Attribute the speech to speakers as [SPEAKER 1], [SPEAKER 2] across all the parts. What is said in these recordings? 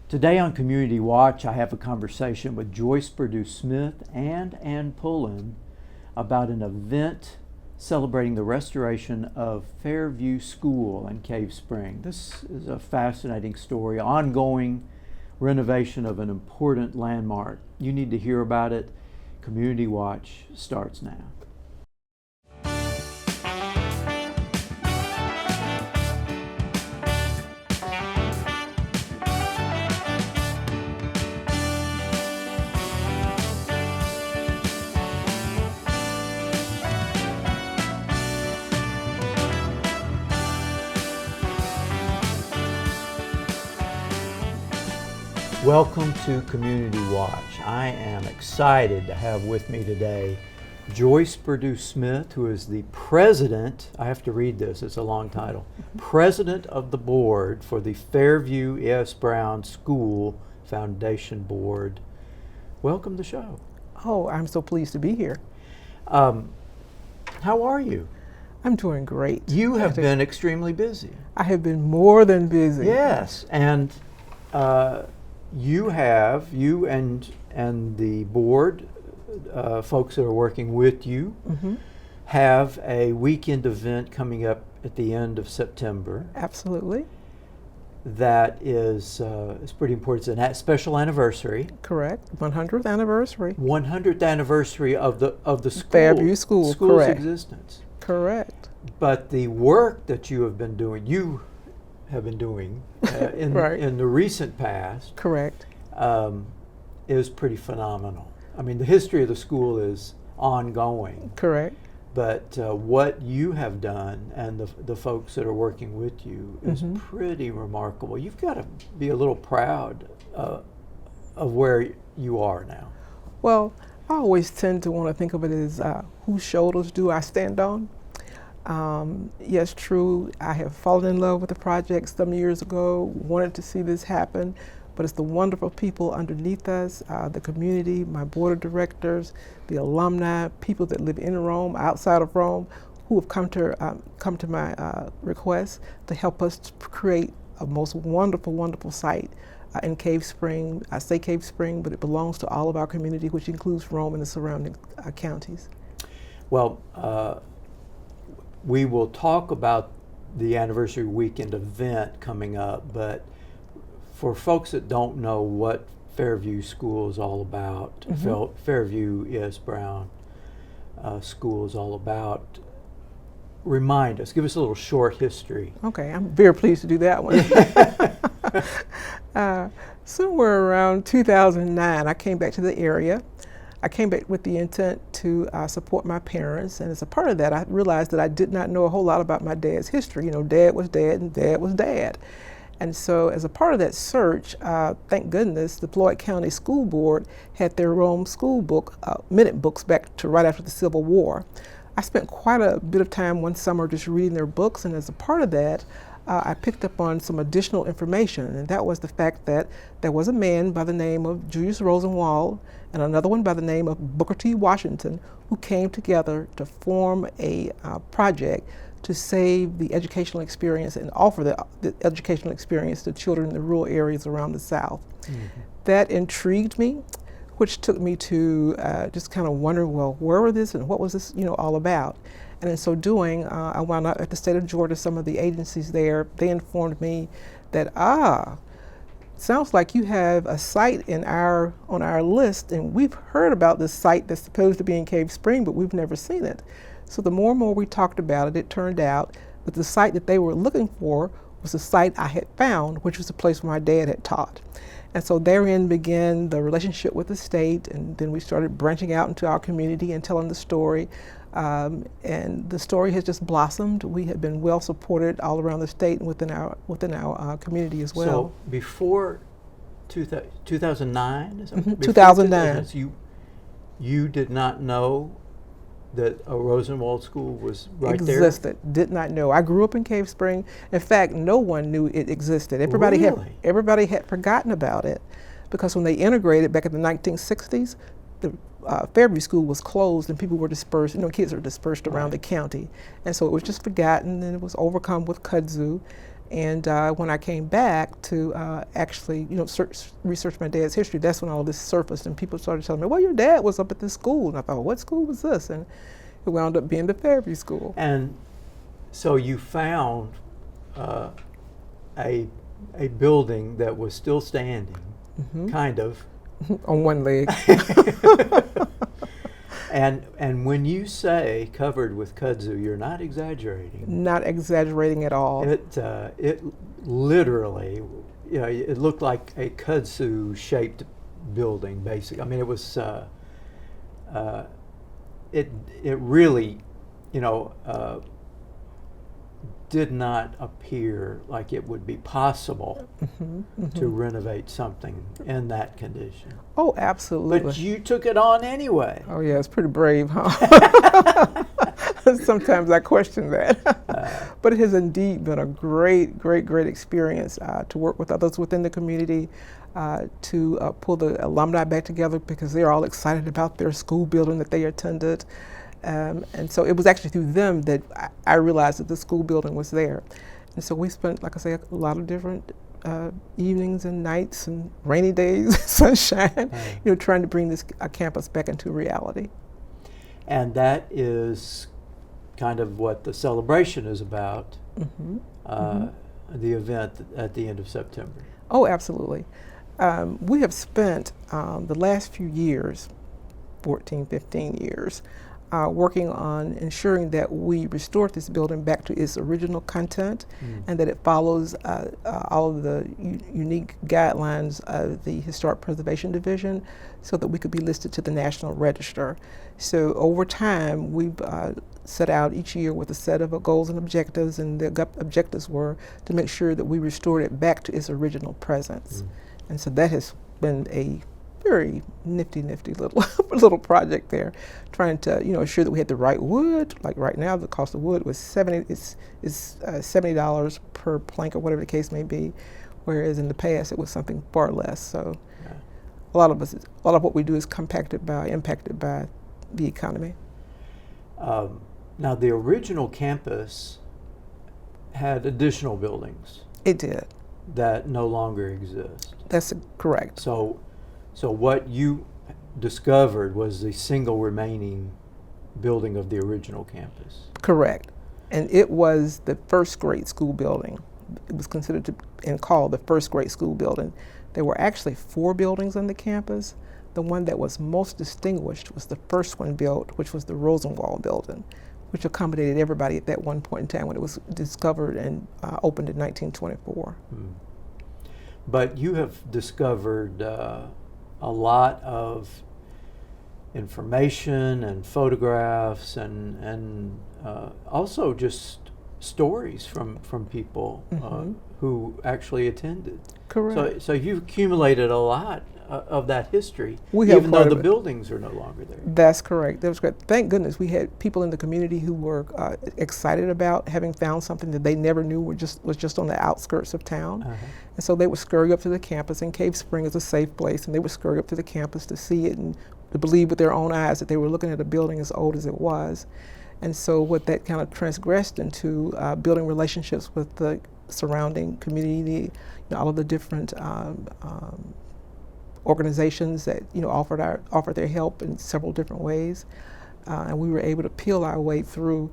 [SPEAKER 1] Today on Community Watch, I have a conversation with Joyce Perdue-Smith and Pullen about an event celebrating the restoration of Fairview School in Cave Spring. This is a fascinating story, ongoing renovation of an important landmark. You need to hear about it. Community Watch starts now. Welcome to Community Watch. I am excited to have with me today Joyce Perdue-Smith, who is the president, I have to read this, it's a long title, president of the board for the Fairview E.S. Brown School Foundation Board. Welcome to the show.
[SPEAKER 2] Oh, I'm so pleased to be here.
[SPEAKER 1] How are you?
[SPEAKER 2] I'm doing great.
[SPEAKER 1] You have been extremely busy.
[SPEAKER 2] I have been more than busy.
[SPEAKER 1] Yes, and you and the board, folks that are working with you, have a weekend event coming up at the end of September.
[SPEAKER 2] Absolutely.
[SPEAKER 1] That is pretty important. It's a special anniversary.
[SPEAKER 2] Correct. 100th anniversary.
[SPEAKER 1] 100th anniversry of the school.
[SPEAKER 2] Fairview School.
[SPEAKER 1] School's
[SPEAKER 2] correct.
[SPEAKER 1] existence.
[SPEAKER 2] Correct.
[SPEAKER 1] But the work that you have been doing,
[SPEAKER 2] Right.
[SPEAKER 1] in the recent past,
[SPEAKER 2] Correct.
[SPEAKER 1] is pretty phenomenal. I mean, the history of the school is ongoing,
[SPEAKER 2] Correct.
[SPEAKER 1] but what you have done and the folks that are working with you is pretty remarkable. You've got to be a little proud of where you are now.
[SPEAKER 2] Well, I always tend to want to think of it as whose shoulders do I stand on? Yes, true, I have fallen in love with the project some years ago, wanted to see this happen, but it's the wonderful people underneath us, the community, my board of directors, the alumni, people that live in Rome, outside of Rome, who have come to my request to help us to create a most wonderful, wonderful site in Cave Spring. I say Cave Spring, but it belongs to all of our community, which includes Rome and the surrounding counties.
[SPEAKER 1] Well, we will talk about the anniversary weekend event coming up, but for folks that don't know what Fairview School is all about, Fairview E.S. Brown School is all about, remind us, give us a little short history.
[SPEAKER 2] Okay, I'm very pleased to do that one. Somewhere around 2009, I came back to the area. I came back with the intent to support my parents, and as a part of that, I realized that I did not know a whole lot about my dad's history. You know, dad was dad and dad was dad. And so as a part of that search, thank goodness, the Floyd County School Board had their own school book, minute books back to right after the Civil War. I spent quite a bit of time one summer just reading their books, and as a part of that, I picked up on some additional information, and that was the fact that there was a man by the name of Julius Rosenwald and another one by the name of Booker T. Washington who came together to form a project to save the educational experience and offer the educational experience to children in the rural areas around the South. That intrigued me, which took me to just kind of wonder, well, where was this and what was this, all about? And in so doing, I wound up at the state of Georgia. Some of the agencies there, they informed me that, sounds like you have a site on our list, and we've heard about this site that's supposed to be in Cave Spring, but we've never seen it. So the more and more we talked about it, it turned out that the site that they were looking for was the site I had found, which was the place where my dad had taught. And so therein began the relationship with the state, and then we started branching out into our community and telling the story. And the story has just blossomed. We have been well supported all around the state and within our community as well.
[SPEAKER 1] So before 2009, is that
[SPEAKER 2] 2009.
[SPEAKER 1] You did not know that a Rosenwald School was right
[SPEAKER 2] Existed. Did not know. I grew up in Cave Spring. In fact, no one knew it existed. Everybody had forgotten about it, because when they integrated back in the 1960s, the Fairview School was closed and people were dispersed. Kids were dispersed around the county, and so it was just forgotten, and it was overcome with kudzu. And when I came back to actually, research my dad's history, that's when all this surfaced, and people started telling me, well, your dad was up at this school. And I thought, well, what school was this? And it wound up being the Fairview School.
[SPEAKER 1] And so you found a building that was still standing, kind of.
[SPEAKER 2] On one leg.
[SPEAKER 1] And when you say covered with kudzu, you're not exaggerating.
[SPEAKER 2] Not exaggerating at all.
[SPEAKER 1] It literally, it looked like a kudzu-shaped building, basically. I mean, it was, it really, did not appear like it would be possible to renovate something in that condition.
[SPEAKER 2] Oh, absolutely.
[SPEAKER 1] But you took it on anyway.
[SPEAKER 2] Oh, yeah, it's pretty brave, huh? Sometimes I question that. But it has indeed been a great, great, great experience to work with others within the community, to pull the alumni back together because they're all excited about their school building that they attended. And so it was actually through them that I realized that the school building was there. And so we spent, like I say, a lot of different evenings and nights and rainy days, sunshine, trying to bring this campus back into reality.
[SPEAKER 1] And that is kind of what the celebration is about, the event at the end of September.
[SPEAKER 2] Oh, absolutely. We have spent the last few years, 14, 15 years, working on ensuring that we restore this building back to its original content and that it follows all of the unique guidelines of the Historic Preservation Division so that we could be listed to the National Register. So over time, we've set out each year with a set of goals and objectives, and the objectives were to make sure that we restored it back to its original presence. And so that has been a very nifty little project there, trying to assure that we had the right wood. Like right now, the cost of wood was $70 per plank or whatever the case may be, whereas in the past it was something far less. So a lot of what we do is impacted by the economy.
[SPEAKER 1] Now the original campus had additional buildings.
[SPEAKER 2] It did.
[SPEAKER 1] That no longer exist.
[SPEAKER 2] That's correct.
[SPEAKER 1] So what you discovered was the single remaining building of the original campus.
[SPEAKER 2] Correct. And it was the first grade school building. It was considered and called the first grade school building. There were actually 4 buildings on the campus. The one that was most distinguished was the first one built, which was the Rosenwald building, which accommodated everybody at that one point in time when it was discovered and opened in 1924.
[SPEAKER 1] But you have discovered a lot of information and photographs and also just stories from people who actually attended.
[SPEAKER 2] Correct.
[SPEAKER 1] So you've accumulated a lot of that history,
[SPEAKER 2] we have
[SPEAKER 1] even though the buildings are no longer there.
[SPEAKER 2] That's correct. That was great. Thank goodness we had people in the community who were excited about having found something that they never knew was just on the outskirts of town. And so they would scurry up to the campus, and Cave Spring is a safe place, and they would scurry up to the campus to see it and to believe with their own eyes that they were looking at a building as old as it was. And so what that kind of transgressed into building relationships with the surrounding community, all of the different organizations that offered their help in several different ways, and we were able to peel our way through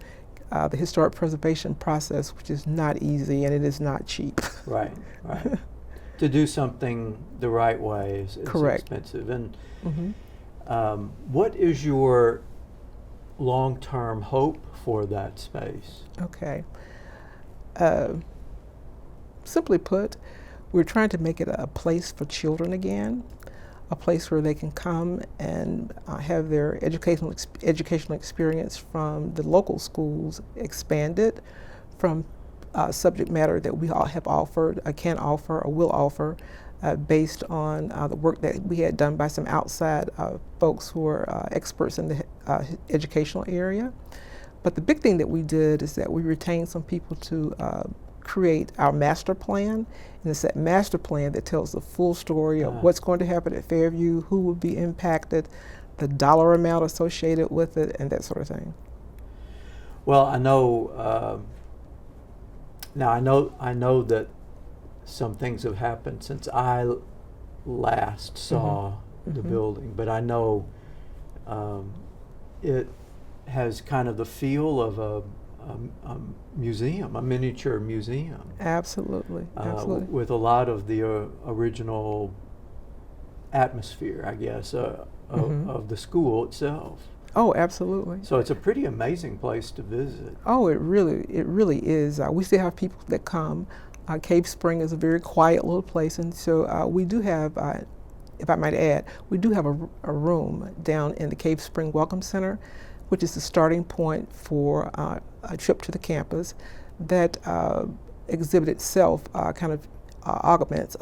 [SPEAKER 2] the historic preservation process, which is not easy and it is not cheap. Right.
[SPEAKER 1] To do something the right way is
[SPEAKER 2] correct.
[SPEAKER 1] Expensive. And what is your long-term hope for that space?
[SPEAKER 2] Okay. Simply put, we're trying to make it a place for children again, a place where they can come and have their educational experience from the local schools expanded, from subject matter that we all have offered, can offer, or will offer, based on the work that we had done by some outside folks who are experts in the educational area. But the big thing that we did is that we retained some people to create our master plan, and it's that master plan that tells the full story of what's going to happen at Fairview, who will be impacted, the dollar amount associated with it, and that sort of thing.
[SPEAKER 1] Well, I know Now I know that some things have happened since I last saw the building, but I know it has kind of the feel of a museum, a miniature museum.
[SPEAKER 2] Absolutely, absolutely.
[SPEAKER 1] With a lot of the original atmosphere, I guess, of the school itself.
[SPEAKER 2] Oh, absolutely.
[SPEAKER 1] So it's a pretty amazing place to visit.
[SPEAKER 2] Oh, it really is. We still have people that come. Cave Spring is a very quiet little place, and so we do have, if I might add, we do have a room down in the Cave Spring Welcome Center, which is the starting point for a trip to the campus that exhibit itself kind of augments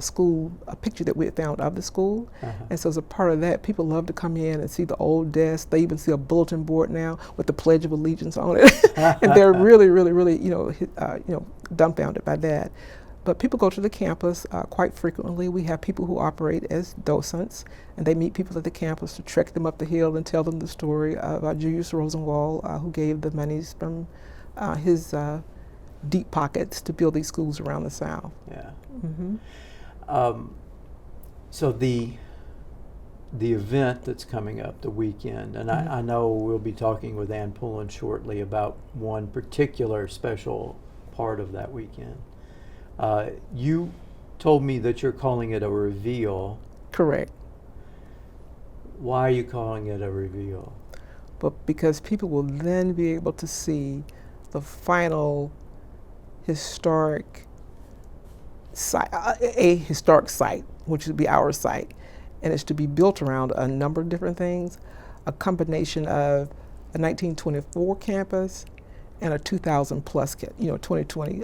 [SPEAKER 2] a picture that we had found of the school. And so as a part of that, people love to come in and see the old desk. They even see a bulletin board now with the Pledge of Allegiance on it. And they're really, dumbfounded by that. But people go to the campus quite frequently. We have people who operate as docents, and they meet people at the campus to trek them up the hill and tell them the story of Julius Rosenwald, who gave the monies from his deep pockets to build these schools around the South.
[SPEAKER 1] Yeah. So the event that's coming up, the weekend, and I know we'll be talking with Ann Pullen shortly about one particular special part of that weekend. You told me that you're calling it a reveal.
[SPEAKER 2] Correct.
[SPEAKER 1] Why are you calling it a reveal?
[SPEAKER 2] But because people will then be able to see the final historic site, a historic site, which would be our site, and it's to be built around a number of different things, a combination of a 1924 campus and a 2000 plus, 2020,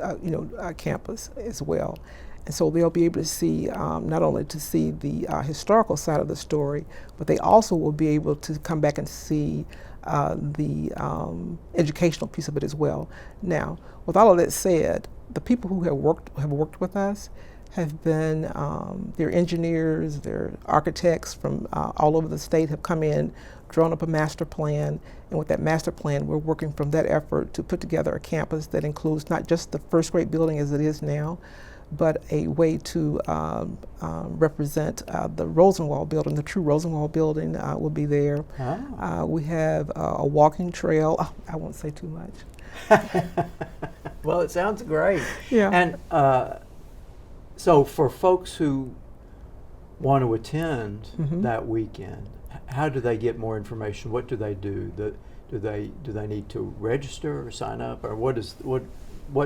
[SPEAKER 2] campus as well. And so they'll be able to see, not only to see the historical side of the story, but they also will be able to come back and see the educational piece of it as well. Now, with all of that said, the people who have worked with us have been, their engineers, their architects from all over the state have come in, drawn up a master plan, and with that master plan, we're working from that effort to put together a campus that includes not just the first grade building as it is now, but a way to represent the Rosenwald building. The true Rosenwald building will be there. We have a walking trail. Oh, I won't say too much.
[SPEAKER 1] Well, it sounds great.
[SPEAKER 2] Yeah.
[SPEAKER 1] And so for folks who want to attend that weekend, how do they get more information? What do they do? Do they need to register or sign up, or what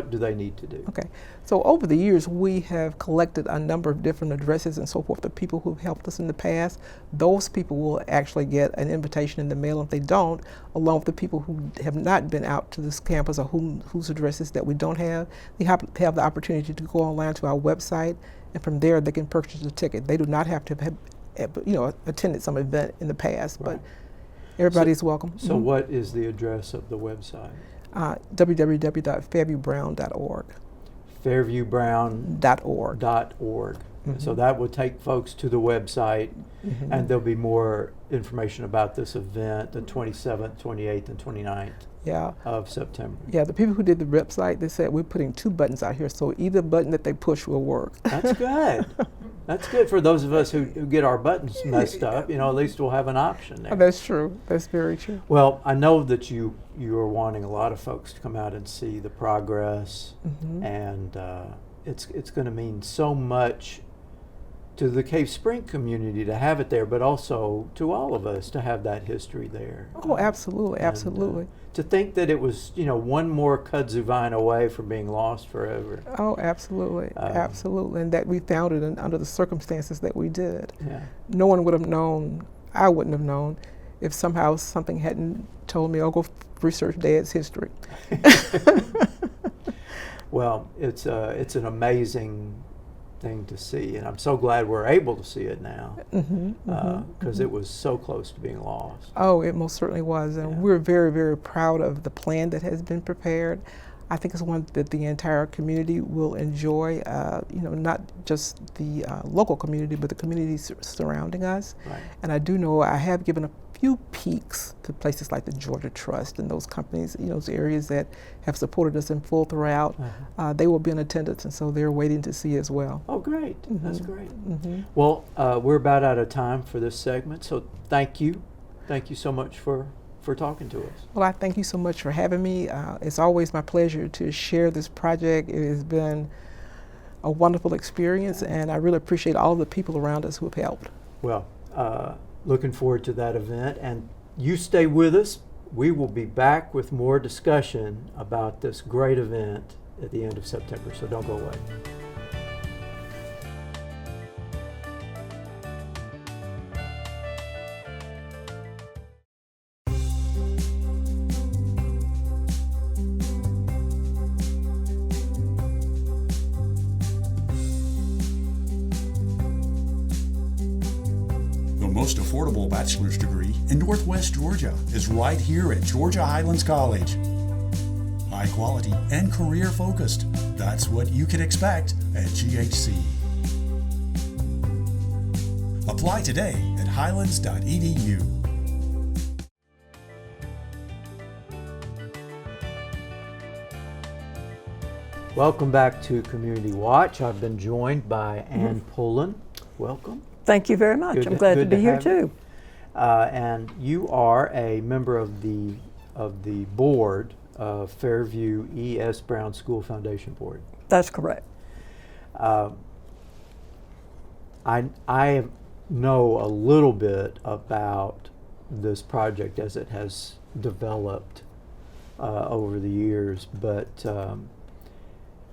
[SPEAKER 1] do they need to do?
[SPEAKER 2] Okay, so over the years we have collected a number of different addresses and so forth. The people who've helped us in the past, those people will actually get an invitation in the mail. If they don't, along with the people who have not been out to this campus or whose addresses that we don't have, they have the opportunity to go online to our website, and from there they can purchase a ticket. They do not have to have attended some event in the past,
[SPEAKER 1] Right.
[SPEAKER 2] but everybody's welcome.
[SPEAKER 1] So what is the address of the website?
[SPEAKER 2] www.fairviewbrown.org.
[SPEAKER 1] fairviewbrown.org. So that will take folks to the website, and there'll be more information about this event, the 27th, 28th, and 29th of September.
[SPEAKER 2] Yeah, the people who did the website, they said we're putting 2 buttons out here, so either button that they push will work.
[SPEAKER 1] That's good. That's good for those of us who get our buttons messed up. At least we'll have an option there.
[SPEAKER 2] Oh, that's true. That's very true.
[SPEAKER 1] Well, I know that you are wanting a lot of folks to come out and see the progress, and it's going to mean so much to the Cave Spring community to have it there, but also to all of us to have that history there.
[SPEAKER 2] Oh, absolutely, absolutely.
[SPEAKER 1] To think that it was, one more kudzu vine away from being lost forever.
[SPEAKER 2] Oh, absolutely, absolutely, and that we found it under the circumstances that we did.
[SPEAKER 1] Yeah.
[SPEAKER 2] No one would have known, I wouldn't have known, if somehow something hadn't told me, go research Dad's history.
[SPEAKER 1] Well, it's an amazing thing to see, and I'm so glad we're able to see it now, because it was so close to being lost.
[SPEAKER 2] Oh, it most certainly was, and we're very, very proud of the plan that has been prepared. I think it's one that the entire community will enjoy, not just the local community, but the communities surrounding us.
[SPEAKER 1] Right.
[SPEAKER 2] And I do know I have given a few peeks to places like the Georgia Trust and those companies, those areas that have supported us in full throughout. They will be in attendance, and so they're waiting to see as well.
[SPEAKER 1] Oh, great. That's great. Well, we're about out of time for this segment, so thank you. Thank you so much for talking to us.
[SPEAKER 2] Well, I thank you so much for having me. It's always my pleasure to share this project. It has been a wonderful experience, and I really appreciate all of the people around us who have helped.
[SPEAKER 1] Well, looking forward to that event, and you stay with us. We will be back with more discussion about this great event at the end of September, so don't go away.
[SPEAKER 3] Most affordable bachelor's degree in Northwest Georgia is right here at Georgia Highlands College. High quality and career focused. That's what you can expect at GHC. Apply today at highlands.edu.
[SPEAKER 1] Welcome back to Community Watch. I've been joined by Ann Pullen. Welcome.
[SPEAKER 4] Thank you very much. I'm glad to be here too.
[SPEAKER 1] And you are a member of the board of Fairview E.S. Brown School Foundation Board.
[SPEAKER 4] That's correct.
[SPEAKER 1] I know a little bit about this project as it has developed over the years, but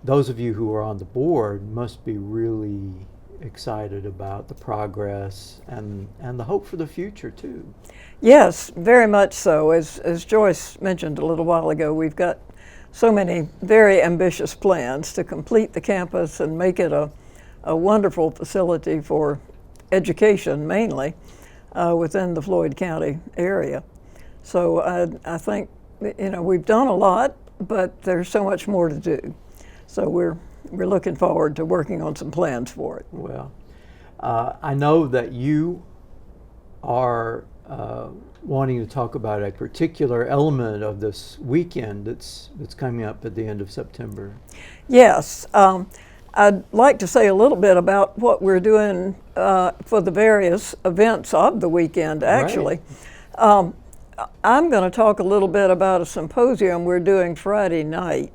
[SPEAKER 1] those of you who are on the board must be really excited about the progress and the hope for the future too.
[SPEAKER 4] Yes, very much so. As Joyce mentioned a little while ago, we've got so many very ambitious plans to complete the campus and make it a wonderful facility for education mainly within the Floyd County area. So I think we've done a lot, but there's so much more to do. So we're looking forward to working on some plans for it.
[SPEAKER 1] Well, I know that you are wanting to talk about a particular element of this weekend that's coming up at the end of September.
[SPEAKER 4] Yes. I'd like to say a little bit about what we're doing for the various events of the weekend, actually. Right. I'm going to talk a little bit about a symposium we're doing Friday night.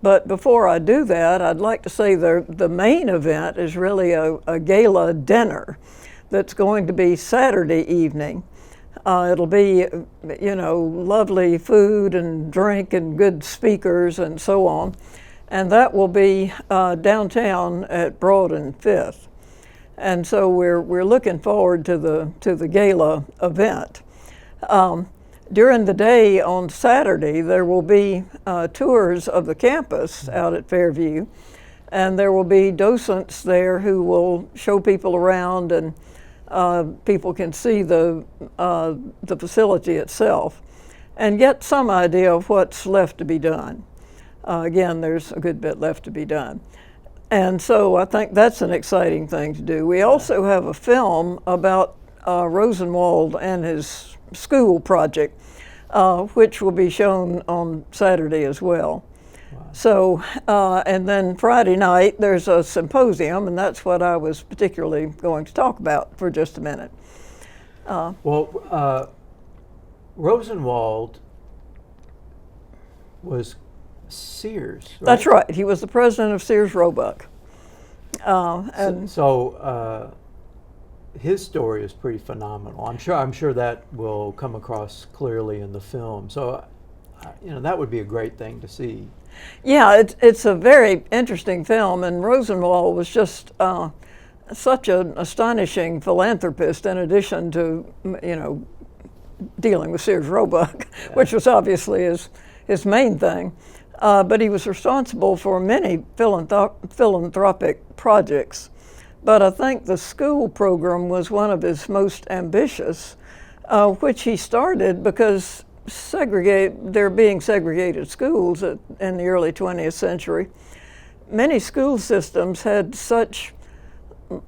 [SPEAKER 4] But before I do that, I'd like to say the main event is really a gala dinner that's going to be Saturday evening. It'll be, lovely food and drink and good speakers and so on. And that will be downtown at Broad and Fifth. And so we're looking forward to the gala event. During the day on Saturday, there will be tours of the campus out at Fairview, and there will be docents there who will show people around, and people can see the facility itself and get some idea of what's left to be done. Again, there's a good bit left to be done. And so I think that's an exciting thing to do. We also have a film about Rosenwald and his school project, which will be shown on Saturday as well. Wow. So, and then Friday night there's a symposium, and that's what I was particularly going to talk about for just a minute.
[SPEAKER 1] Rosenwald was Sears, right?
[SPEAKER 4] That's right. He was the president of Sears Roebuck.
[SPEAKER 1] His story is pretty phenomenal. I'm sure that will come across clearly in the film. So, that would be a great thing to see.
[SPEAKER 4] Yeah, it's a very interesting film, and Rosenwald was just such an astonishing philanthropist. In addition to dealing with Sears Roebuck, which was obviously his main thing, but he was responsible for many philanthropic projects. But I think the school program was one of his most ambitious, which he started because there being segregated schools in the early 20th century. Many school systems had such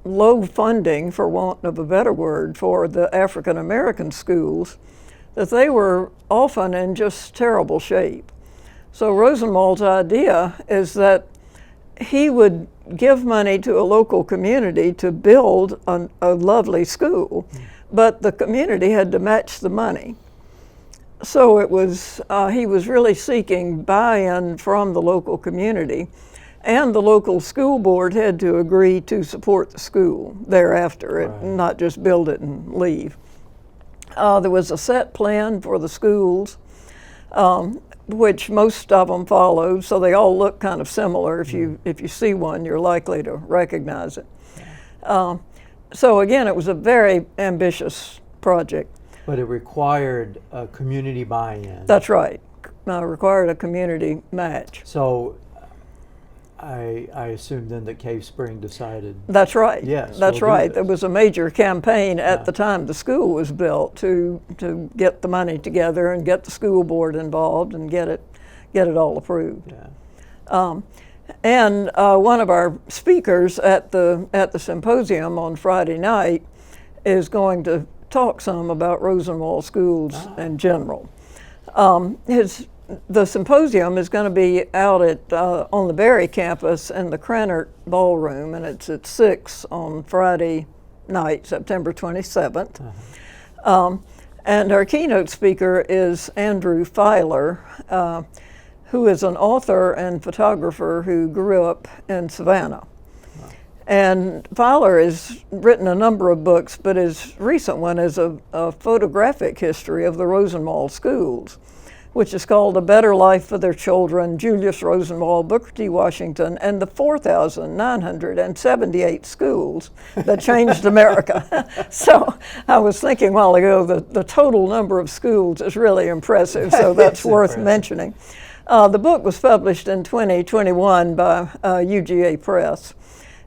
[SPEAKER 4] low funding, for want of a better word, for the African American schools, that they were often in just terrible shape. So Rosenwald's idea is that he would give money to a local community to build a lovely school, but the community had to match the money. So it was, he was really seeking buy-in from the local community, and the local school board had to agree to support the school thereafter,
[SPEAKER 1] Right.
[SPEAKER 4] not just build it and leave. There was a set plan for the schools, which most of them followed, so they all look kind of similar. If you see one, you're likely to recognize it. So again, it was a very ambitious project.
[SPEAKER 1] But it required a community buy-in.
[SPEAKER 4] That's right. Required a community match.
[SPEAKER 1] So I assume then that Cave Spring decided.
[SPEAKER 4] That's right.
[SPEAKER 1] Yes,
[SPEAKER 4] That's
[SPEAKER 1] we'll do
[SPEAKER 4] right.
[SPEAKER 1] this.
[SPEAKER 4] There was a major campaign at the time the school was built to get the money together and get the school board involved and get it all approved.
[SPEAKER 1] Yeah.
[SPEAKER 4] And one of our speakers at the symposium on Friday night is going to talk some about Rosenwald schools in general. The symposium is going to be out at on the Berry campus in the Krannert Ballroom, and it's at 6 on Friday night, September 27th. And our keynote speaker is Andrew Filer, who is an author and photographer who grew up in Savannah. And Filer has written a number of books, but his recent one is a photographic history of the Rosenwald schools, which is called A Better Life for Their Children, Julius Rosenwald, Booker T. Washington, and the 4,978 schools that changed America. So I was thinking a while ago that the total number of schools is really impressive, so that's worth mentioning. The book was published in 2021 by UGA Press,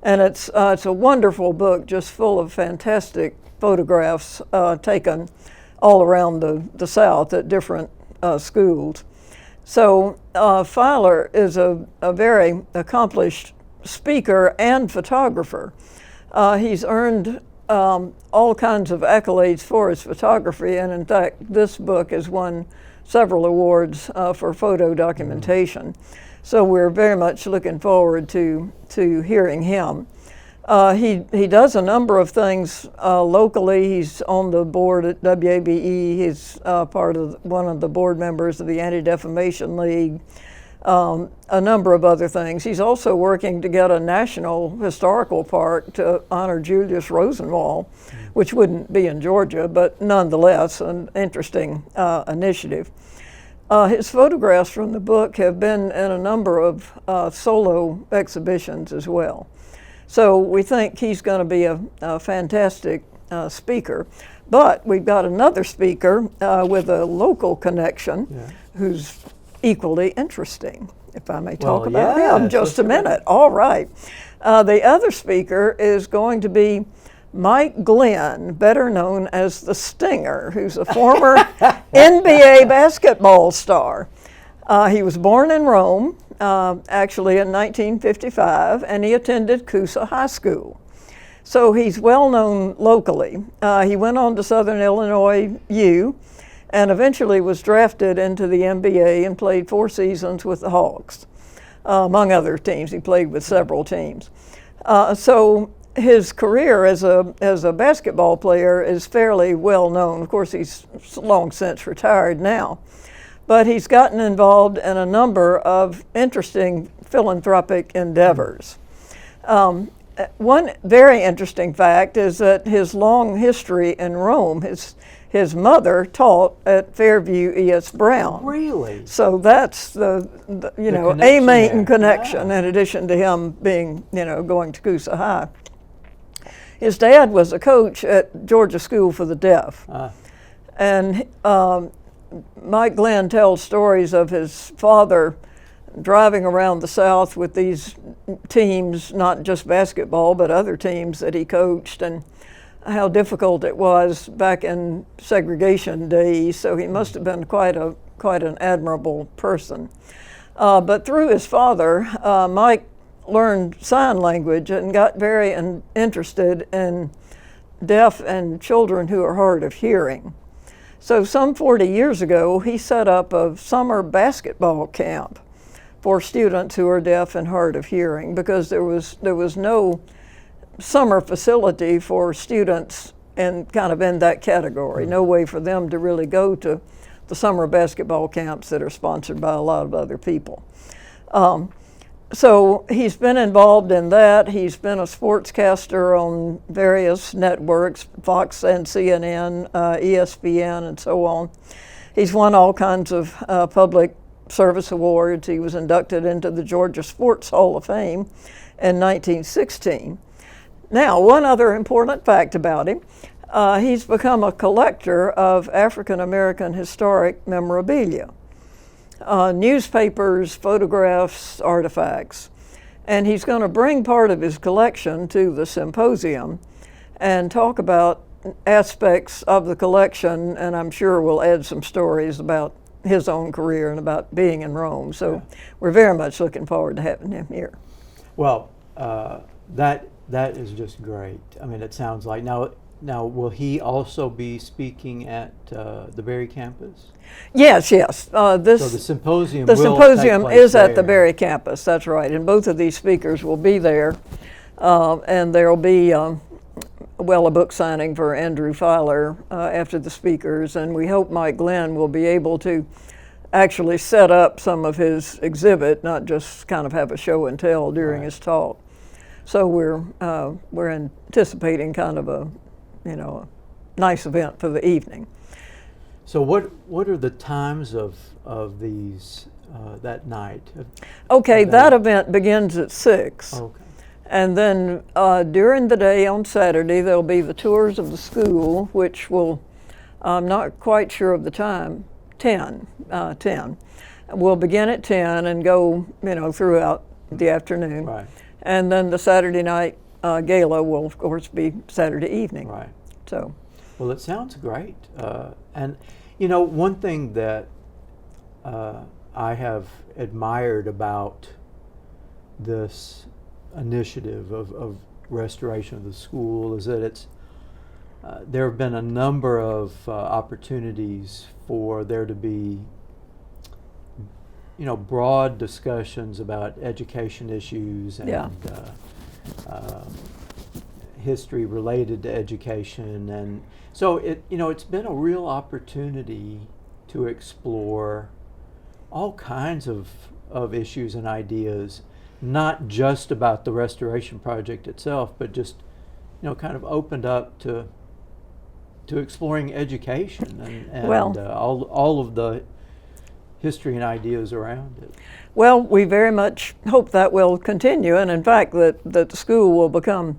[SPEAKER 4] and it's a wonderful book, just full of fantastic photographs taken all around the South at different schools. So Filer is a very accomplished speaker and photographer. He's earned all kinds of accolades for his photography, and in fact this book has won several awards for photo documentation. So we're very much looking forward to hearing him. He does a number of things locally. He's on the board at WABE. He's one of the board members of the Anti-Defamation League, a number of other things. He's also working to get a national historical park to honor Julius Rosenwald, which wouldn't be in Georgia, but nonetheless an interesting initiative. His photographs from the book have been in a number of solo exhibitions as well. So we think he's going to be a fantastic speaker. But we've got another speaker with a local connection who's equally interesting, if I may talk about him just a minute. All right. The other speaker is going to be Mike Glenn, better known as the Stinger, who's a former NBA basketball star. He was born in Rome, actually in 1955, and he attended Coosa High School. So he's well known locally. He went on to Southern Illinois U and eventually was drafted into the NBA and played 4 seasons with the Hawks, among other teams. He played with several teams. So his career as a basketball player is fairly well known. Of course, he's long since retired now. But he's gotten involved in a number of interesting philanthropic endeavors. One very interesting fact is that his long history in Rome, his mother taught at Fairview E.S. Brown.
[SPEAKER 1] Really?
[SPEAKER 4] So that's the a main connection in addition to him being, going to Coosa High. His dad was a coach at Georgia School for the Deaf. And Mike Glenn tells stories of his father driving around the South with these teams, not just basketball, but other teams that he coached, and how difficult it was back in segregation days. So he must have been quite an admirable person. But through his father, Mike learned sign language and got very interested in deaf and children who are hard of hearing. So some 40 years ago, he set up a summer basketball camp for students who are deaf and hard of hearing, because there was no summer facility for students in that category. No way for them to really go to the summer basketball camps that are sponsored by a lot of other people. So he's been involved in that. He's been a sportscaster on various networks, Fox and CNN, ESPN, and so on. He's won all kinds of public service awards. He was inducted into the Georgia Sports Hall of Fame in 1916. Now, one other important fact about him, he's become a collector of African American historic memorabilia. Newspapers, photographs, artifacts. And he's going to bring part of his collection to the symposium and talk about aspects of the collection, and I'm sure we'll add some stories about his own career and about being in Rome. So we're very much looking forward to having him here.
[SPEAKER 1] Well, that is just great. I mean, it sounds like now will he also be speaking at the Berry campus?
[SPEAKER 4] Yes.
[SPEAKER 1] So the symposium
[SPEAKER 4] The
[SPEAKER 1] will
[SPEAKER 4] symposium
[SPEAKER 1] take place
[SPEAKER 4] is at the
[SPEAKER 1] there.
[SPEAKER 4] Berry campus, that's right, and both of these speakers will be there. And there'll be, a book signing for Andrew Fowler after the speakers, and we hope Mike Glenn will be able to actually set up some of his exhibit, not just kind of have a show and tell during his talk. So we're anticipating kind of a nice event for the evening.
[SPEAKER 1] So what are the times of these that night?
[SPEAKER 4] Okay, that event begins at 6.
[SPEAKER 1] Okay.
[SPEAKER 4] And then during the day on Saturday, there'll be the tours of the school, which will, I'm not quite sure of the time, 10. We'll begin at 10 and go, throughout the afternoon.
[SPEAKER 1] Right.
[SPEAKER 4] And then the Saturday night gala will, of course, be Saturday evening.
[SPEAKER 1] Right.
[SPEAKER 4] So.
[SPEAKER 1] Well, it sounds great. And, one thing that I have admired about this initiative of restoration of the school is that it's there have been a number of opportunities for there to be broad discussions about education issues and history related to education, and so it's been a real opportunity to explore all kinds of issues and ideas, not just about the restoration project itself, but just kind of opened up to exploring education and all of the history and ideas around it.
[SPEAKER 4] Well, we very much hope that will continue, and in fact that the school will become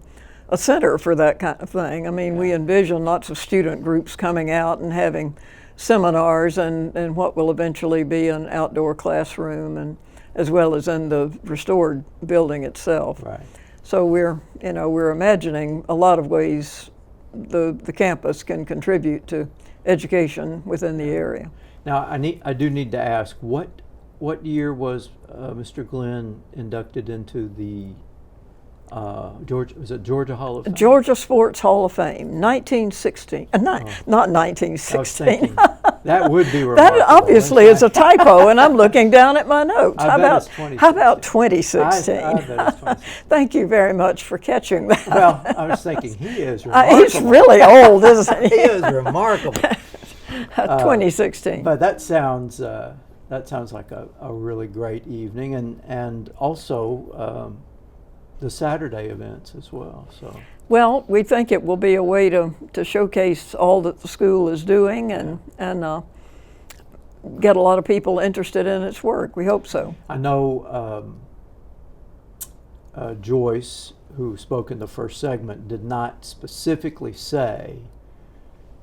[SPEAKER 4] a center for that kind of thing. I mean, we envision lots of student groups coming out and having seminars and what will eventually be an outdoor classroom, and as well as in the restored building itself.
[SPEAKER 1] Right.
[SPEAKER 4] So we're imagining a lot of ways the campus can contribute to education within the area.
[SPEAKER 1] Now, I do need to ask, what year was Mr. Glenn inducted into the Georgia Hall of Fame?
[SPEAKER 4] Georgia Sports Hall of Fame, 1916. Not 1916.
[SPEAKER 1] I was thinking, that would be remarkable.
[SPEAKER 4] That obviously is a typo, and I'm looking down at my notes.
[SPEAKER 1] How
[SPEAKER 4] about 2016?
[SPEAKER 1] I bet it's 2016.
[SPEAKER 4] Thank you very much for catching that.
[SPEAKER 1] Well, I was thinking, he is remarkable.
[SPEAKER 4] He's really old, isn't he?
[SPEAKER 1] He is remarkable.
[SPEAKER 4] 2016.
[SPEAKER 1] But that sounds like a really great evening, and also the Saturday events as well. So.
[SPEAKER 4] Well, we think it will be a way to showcase all that the school is doing and get a lot of people interested in its work. We hope so.
[SPEAKER 1] I know Joyce, who spoke in the first segment, did not specifically say,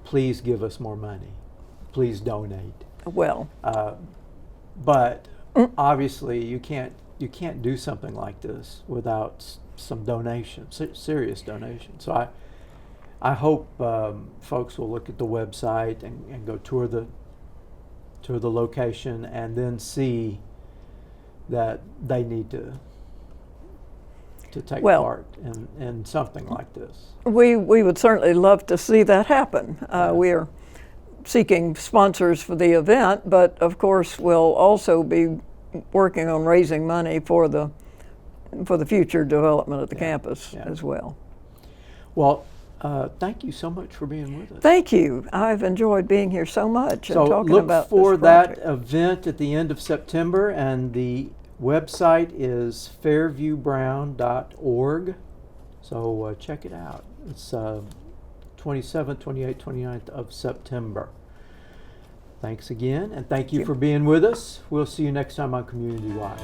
[SPEAKER 1] please give us more money, please donate.
[SPEAKER 4] Well.
[SPEAKER 1] But obviously you can't do something like this without some donation, serious donation. So I hope folks will look at the website and go tour the location and then see that they need to to take
[SPEAKER 4] Well-
[SPEAKER 1] part in something like this.
[SPEAKER 4] We would certainly love to see that happen. We are seeking sponsors for the event, but of course we'll also be working on raising money for the future development of the campus as well.
[SPEAKER 1] Well, thank you so much for being with us.
[SPEAKER 4] Thank you. I've enjoyed being here so much and
[SPEAKER 1] So
[SPEAKER 4] talking
[SPEAKER 1] look
[SPEAKER 4] about
[SPEAKER 1] for
[SPEAKER 4] this
[SPEAKER 1] that
[SPEAKER 4] project.
[SPEAKER 1] event at the end of September, and the website is fairviewbrown.org. So check it out. It's 27th, 28th, 29th of September. Thanks again, and thank you for being with us. We'll see you next time on Community Watch.